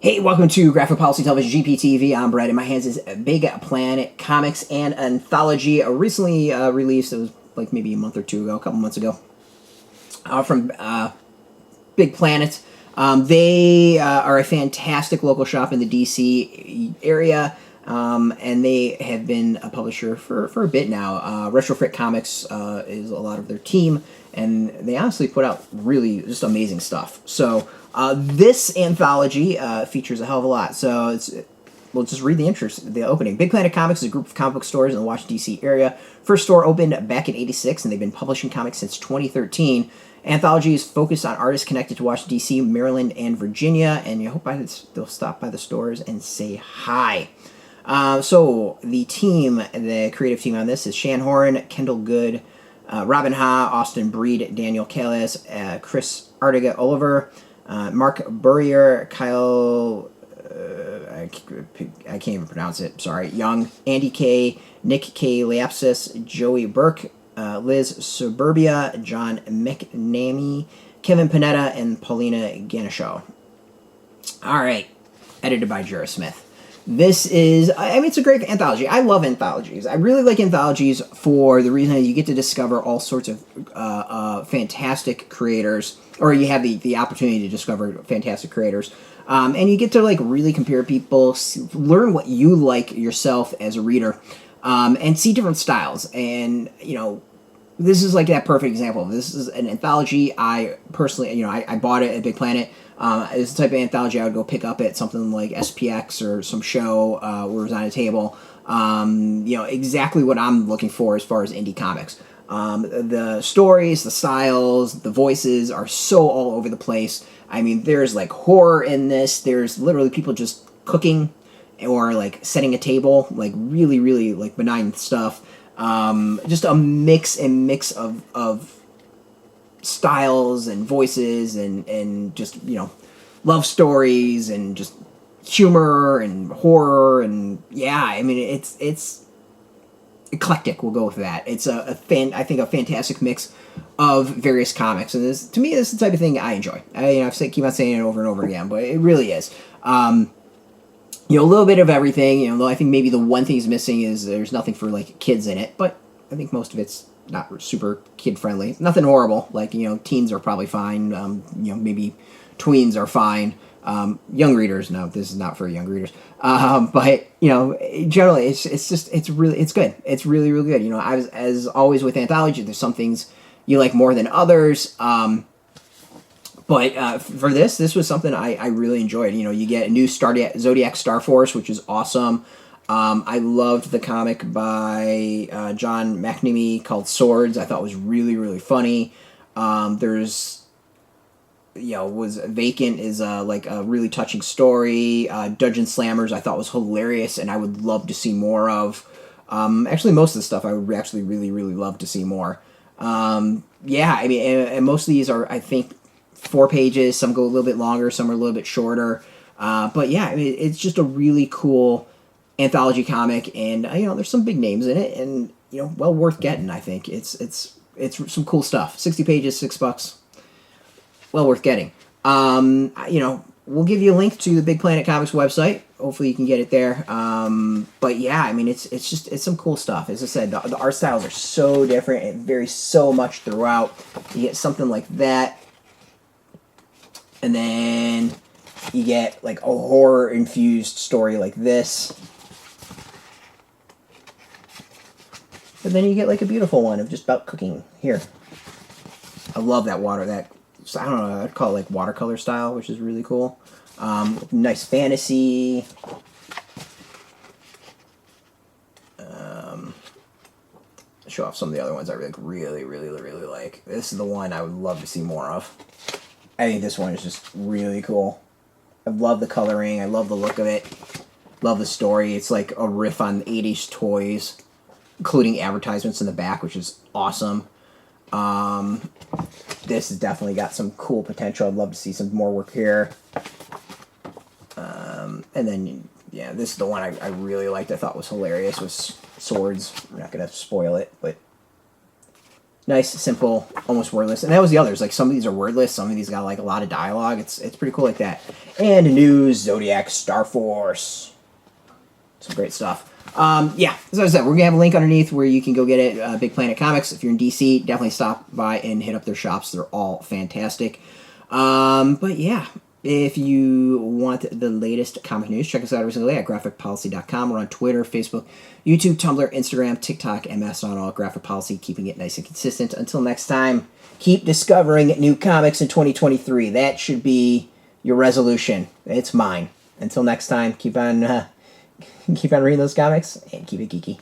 Hey, welcome to Graphic Policy Television GPTV. I'm Brett. In my hands is Big Planet Comics and Anthology, recently released. It was like maybe a month or two ago, a couple months ago, from Big Planet. They are a fantastic local shop in the DC area, and they have been a publisher for a bit now. Retrofit Comics is a lot of their team, and they honestly put out really just amazing stuff. So this anthology features a hell of a lot. So we'll just read the opening. Big Planet Comics is a group of comic book stores in the Washington, D.C. area. First store opened back in '86, and they've been publishing comics since 2013. Anthology is focused on artists connected to Washington, D.C., Maryland, and Virginia, and you hope they'll stop by the stores and say hi. So the team, the creative team on this is Shan, Horan, Kendall, Goode, Robin Ha, Austin Breed, Daniel Callis, Chris Artiga-Oliver, Mark Burrier, Kyle, I can't even pronounce it, sorry, Young, Andy K, Nick K, Liappis, Joey Burke, Liz Suburbia, John McNamee, Kevin Panetta, and Paulina Ganucheau. Alright, edited by Jura Smith. This is, I mean, it's a great anthology. I love anthologies. I really like anthologies for the reason that you get to discover all sorts of fantastic creators, or you have the opportunity to discover fantastic creators. And you get to, like, really compare people, learn what you like yourself as a reader, and see different styles. And, you know, this is like that perfect example. This is an anthology. I personally, you know, I bought it at Big Planet. It's the type of anthology I would go pick up at something like SPX or some show where it was on a table. You know, exactly what I'm looking for as far as indie comics. The stories, the styles, the voices are so all over the place. I mean, there's like horror in this. There's literally people just cooking or like setting a table, like really, really like benign stuff. Just a mix of styles and voices and just, you know, love stories and just humor and horror and yeah, I mean it's eclectic. We'll go with that. It's I think a fantastic mix of various comics, and this, to me, this is the type of thing I enjoy. Keep on saying it over and over again, but it really is. You know, a little bit of everything. You know, though I think maybe the one thing is missing is there's nothing for like kids in it, but I think most of it's not super kid friendly. Nothing horrible. Like, you know, teens are probably fine. You know, maybe tweens are fine. Young readers, no, this is not for young readers. But you know, generally, it's good. It's really, really good. You know, as always with anthology, there's some things you like more than others. But for this was something I really enjoyed. You know, you get a new Zodiac Star Force, which is awesome. I loved the comic by John McNamee called Swords. I thought was really, really funny. There's, you know, was Vacant is like a really touching story. Dungeon Slammers I thought was hilarious, and I would love to see more of. Actually, most of the stuff I would actually really, really love to see more. Yeah, I mean, and most of these are, I think, 4 pages. Some go a little bit longer, some are a little bit shorter. But yeah, I mean, it's just a really cool anthology comic, and you know, there's some big names in it, and you know, well worth getting. I think it's some cool stuff. 60 pages, $6, well worth getting. You know, we'll give you a link to the Big Planet Comics website. Hopefully, you can get it there. But yeah, I mean, it's some cool stuff. As I said, the art styles are so different. It varies so much throughout. You get something like that, and then you get like a horror infused story like this. But then you get like a beautiful one of just about cooking. Here, I love that I don't know, I'd call it like watercolor style, which is really cool. Nice fantasy. Show off some of the other ones I really like. This is the one I would love to see more of. I think this one is just really cool. I love the coloring. I love the look of it. Love the story. It's like a riff on 80s toys, including advertisements in the back, which is awesome. This has definitely got some cool potential. I'd love to see some more work here. And then, yeah, this is the one I really liked. I thought was hilarious. Was Swords. I'm not going to spoil it, but Nice, simple, almost wordless. And that was the others. Like, some of these are wordless. Some of these got, like, a lot of dialogue. It's pretty cool like that. And news, Zodiac, Star Force. Some great stuff. Yeah, as I said, we're going to have a link underneath where you can go get it. Big Planet Comics. If you're in DC, definitely stop by and hit up their shops. They're all fantastic. But, yeah. If you want the latest comic news, check us out every single day at graphicpolicy.com. We're on Twitter, Facebook, YouTube, Tumblr, Instagram, TikTok, and Mastodon, all Graphic Policy, keeping it nice and consistent. Until next time, keep discovering new comics in 2023. That should be your resolution. It's mine. Until next time, keep on reading those comics and keep it geeky.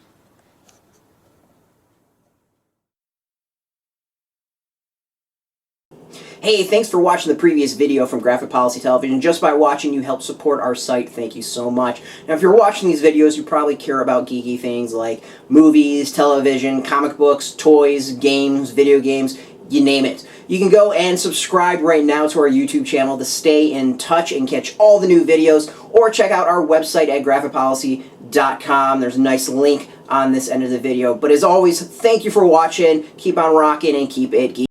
Hey, thanks for watching the previous video from Graphic Policy Television. Just by watching, you help support our site. Thank you so much. Now, if you're watching these videos, you probably care about geeky things like movies, television, comic books, toys, games, video games, you name it. You can go and subscribe right now to our YouTube channel to stay in touch and catch all the new videos, or check out our website at graphicpolicy.com. There's a nice link on this end of the video. But as always, thank you for watching. Keep on rocking and keep it geeky.